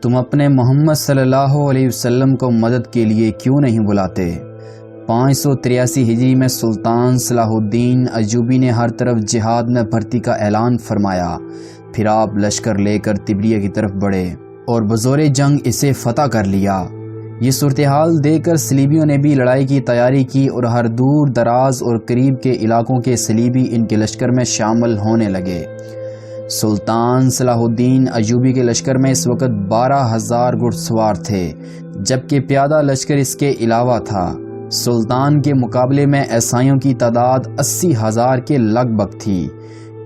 تم اپنے محمد صلی اللہ علیہ وسلم کو مدد کے لیے کیوں نہیں بلاتے؟ 583 ہجری میں سلطان صلاح الدین ایوبی نے ہر طرف جہاد میں بھرتی کا اعلان فرمایا۔ پھر آپ لشکر لے کر تبریہ کی طرف بڑھے اور بزور جنگ اسے فتح کر لیا۔ یہ صورتحال دیکھ کر صلیبیوں نے بھی لڑائی کی تیاری کی اور ہر دور دراز اور قریب کے علاقوں کے صلیبی ان کے لشکر میں شامل ہونے لگے۔ سلطان صلاح الدین ایوبی کے لشکر میں اس وقت 12,000 گھڑ سوار تھے، جبکہ پیادہ لشکر اس کے علاوہ تھا۔ سلطان کے مقابلے میں عیسائیوں کی تعداد 80,000 کے لگ بھگ تھی۔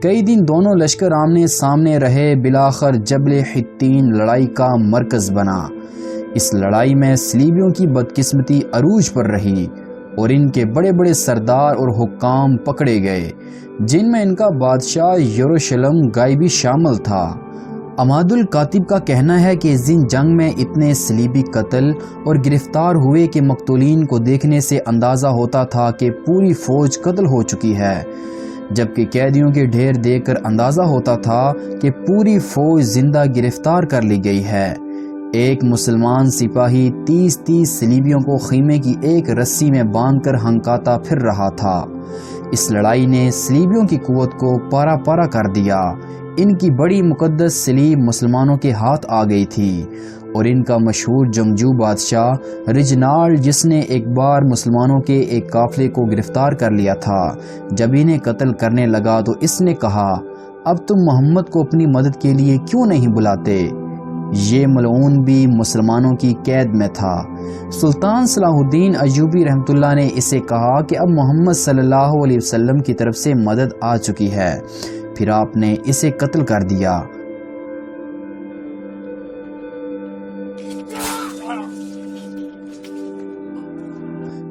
کئی دن دونوں لشکر آمنے سامنے رہے، بلاخر جبل حطین لڑائی کا مرکز بنا۔ اس لڑائی میں صلیبیوں کی بدقسمتی عروج پر رہی اور ان کے بڑے بڑے سردار اور حکام پکڑے گئے، جن میں ان کا بادشاہ یروشلم گائی بھی شامل تھا۔ عماد الکاتب کا کہنا ہے کہ اس دن جنگ میں اتنے صلیبی قتل اور گرفتار ہوئے کہ مقتولین کو دیکھنے سے اندازہ ہوتا تھا کہ پوری فوج قتل ہو چکی ہے، جبکہ قیدیوں کے ڈھیر دیکھ کر اندازہ ہوتا تھا کہ پوری فوج زندہ گرفتار کر لی گئی ہے۔ ایک مسلمان سپاہی 30 صلیبیوں کو خیمے کی ایک رسی میں باندھ کر ہنکاتا پھر رہا تھا۔ اس لڑائی نے صلیبیوں کی قوت کو پارا پارا کر دیا۔ ان کی بڑی مقدس صلیب مسلمانوں کے ہاتھ آ گئی تھی اور ان کا مشہور جنگجو بادشاہ رجنالڈ، جس نے ایک بار مسلمانوں کے ایک قافلے کو گرفتار کر لیا تھا، جب انہیں قتل کرنے لگا تو اس نے کہا، اب تم محمد کو اپنی مدد کے لیے کیوں نہیں بلاتے؟ یہ ملعون بھی مسلمانوں کی قید میں تھا۔ سلطان صلاح الدین ایوبی رحمۃ اللہ نے اسے کہا کہ اب محمد صلی اللہ علیہ وسلم کی طرف سے مدد آ چکی ہے۔ پھر آپ نے اسے قتل کر دیا۔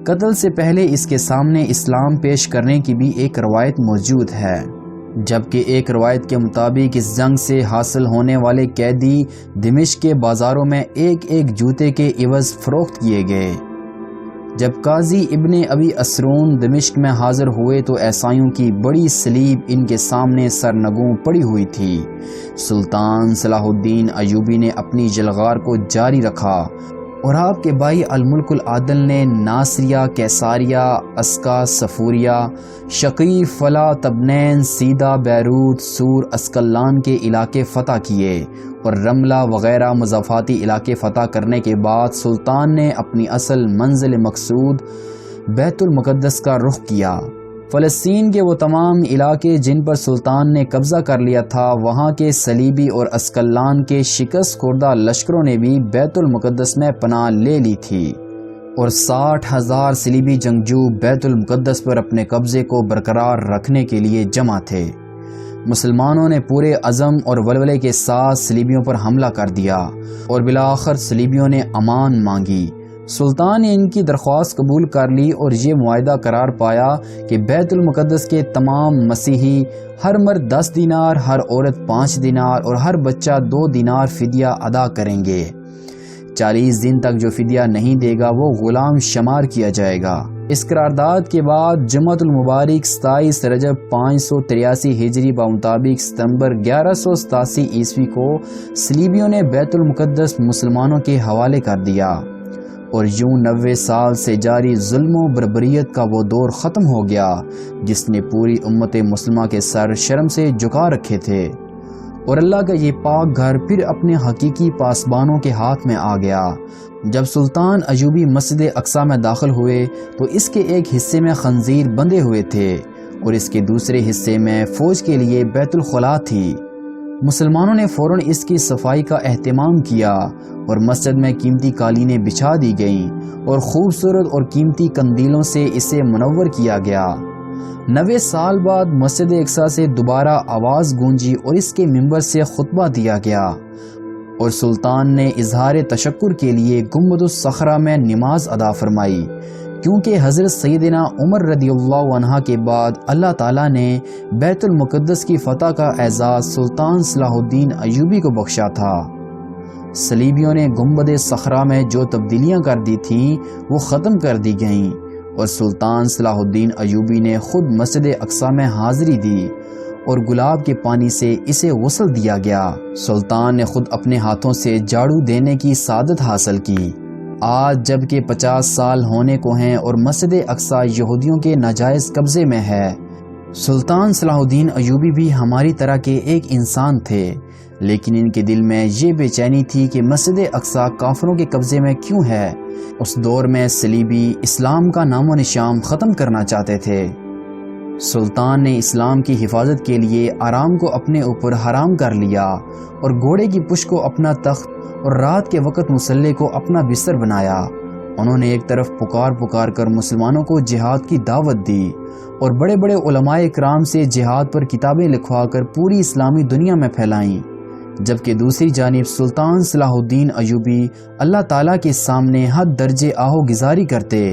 قتل سے پہلے اس کے سامنے اسلام پیش کرنے کی بھی ایک روایت موجود ہے، جبکہ ایک روایت کے مطابق اس جنگ سے حاصل ہونے والے قیدی دمشق کے بازاروں میں ایک ایک جوتے کے عوض فروخت کیے گئے۔ جب قاضی ابن ابی اسرون دمشق میں حاضر ہوئے تو عیسائیوں کی بڑی صلیب ان کے سامنے سرنگوں پڑی ہوئی تھی۔ سلطان صلاح الدین ایوبی نے اپنی جلغار کو جاری رکھا اور آپ کے بھائی الملک العادل نے ناصریہ، کیساریہ، اسکا، صفوریہ، شقی، فلا، تبنین، سیدہ، بیروت، سور، اسکلان کے علاقے فتح کیے اور رملہ وغیرہ مضافاتی علاقے فتح کرنے کے بعد سلطان نے اپنی اصل منزل مقصود بیت المقدس کا رخ کیا۔ فلسطین کے وہ تمام علاقے جن پر سلطان نے قبضہ کر لیا تھا، وہاں کے صلیبی اور اسکلان کے شکست خوردہ لشکروں نے بھی بیت المقدس میں پناہ لے لی تھی اور 60,000 صلیبی جنگجو بیت المقدس پر اپنے قبضے کو برقرار رکھنے کے لیے جمع تھے۔ مسلمانوں نے پورے عزم اور ولولے کے ساتھ صلیبیوں پر حملہ کر دیا اور بالآخر صلیبیوں نے امان مانگی۔ سلطان نے ان کی درخواست قبول کر لی اور یہ معاہدہ قرار پایا کہ بیت المقدس کے تمام مسیحی ہر مرد 10 دینار، ہر عورت 5 دینار اور ہر بچہ 2 دینار فدیہ ادا کریں گے۔ 40 دن تک جو فدیہ نہیں دے گا وہ غلام شمار کیا جائے گا۔ اس قرارداد کے بعد جمعۃ المبارک 27 رجب 583 ہجری بمطابق ستمبر 1187 عیسوی کو صلیبیوں نے بیت المقدس مسلمانوں کے حوالے کر دیا اور یوں 90 سال سے جاری ظلم و بربریت کا وہ دور ختم ہو گیا جس نے پوری امت مسلمہ کے سر شرم سے جھکا رکھے تھے، اور اللہ کا یہ پاک گھر پھر اپنے حقیقی پاسبانوں کے ہاتھ میں آ گیا۔ جب سلطان ایوبی مسجد اقصی میں داخل ہوئے تو اس کے ایک حصے میں خنزیر بندھے ہوئے تھے اور اس کے دوسرے حصے میں فوج کے لیے بیت الخلاء تھی۔ مسلمانوں نے فوراً اس کی صفائی کا اہتمام کیا اور مسجد میں قیمتی قالینیں بچھا دی گئیں اور خوبصورت اور قیمتی قندیلوں سے اسے منور کیا گیا۔ 90 سال بعد مسجد اقصی سے دوبارہ آواز گونجی اور اس کے منبر سے خطبہ دیا گیا اور سلطان نے اظہار تشکر کے لیے گنبد الصخرہ میں نماز ادا فرمائی، کیونکہ حضرت سیدنا عمر رضی اللہ عنہ کے بعد اللہ تعالیٰ نے بیت المقدس کی فتح کا اعزاز سلطان صلاح الدین ایوبی کو بخشا تھا۔ صلیبیوں نے گنبد صخرہ میں جو تبدیلیاں کر دی تھیں وہ ختم کر دی گئیں اور سلطان صلاح الدین ایوبی نے خود مسجد اقصی میں حاضری دی اور گلاب کے پانی سے اسے غسل دیا گیا۔ سلطان نے خود اپنے ہاتھوں سے جھاڑو دینے کی سعادت حاصل کی۔ آج جب کہ 50 سال ہونے کو ہیں اور مسجد اقصی یہودیوں کے ناجائز قبضے میں ہے، سلطان صلاح الدین ایوبی بھی ہماری طرح کے ایک انسان تھے، لیکن ان کے دل میں یہ بے چینی تھی کہ مسجد اقصی کافروں کے قبضے میں کیوں ہے۔ اس دور میں صلیبی اسلام کا نام و نشان ختم کرنا چاہتے تھے۔ سلطان نے اسلام کی حفاظت کے لیے آرام کو اپنے اوپر حرام کر لیا اور گھوڑے کی پشت کو اپنا تخت اور رات کے وقت مسلح کو اپنا بستر بنایا۔ انہوں نے ایک طرف پکار کر مسلمانوں کو جہاد کی دعوت دی اور بڑے بڑے علماء کرام سے جہاد پر کتابیں لکھوا کر پوری اسلامی دنیا میں پھیلائیں، جبکہ دوسری جانب سلطان صلاح الدین ایوبی اللہ تعالیٰ کے سامنے حد درجے آہو گزاری کرتے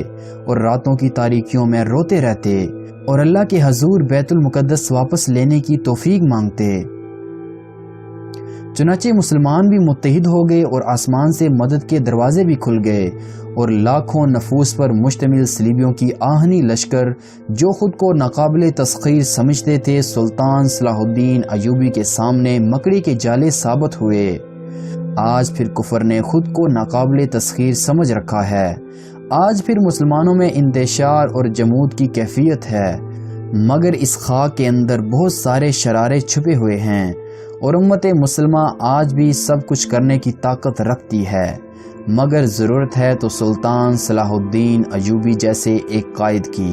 اور راتوں کی تاریکیوں میں روتے رہتے اور اللہ کے حضور بیت المقدس واپس لینے کی توفیق مانگتے۔ چنانچہ مسلمان بھی متحد ہو گئے اور آسمان سے مدد کے دروازے بھی کھل گئے، اور لاکھوں نفوس پر مشتمل صلیبیوں کی آہنی لشکر جو خود کو ناقابل تسخیر سمجھتے تھے، سلطان صلاح الدین ایوبی کے سامنے مکڑی کے جالے ثابت ہوئے۔ آج پھر کفر نے خود کو ناقابل تسخیر سمجھ رکھا ہے۔ آج پھر مسلمانوں میں انتشار اور جمود کی کیفیت ہے، مگر اس خاک کے اندر بہت سارے شرارے چھپے ہوئے ہیں، اور امت مسلمہ آج بھی سب کچھ کرنے کی طاقت رکھتی ہے، مگر ضرورت ہے تو سلطان صلاح الدین ایوبی جیسے ایک قائد کی۔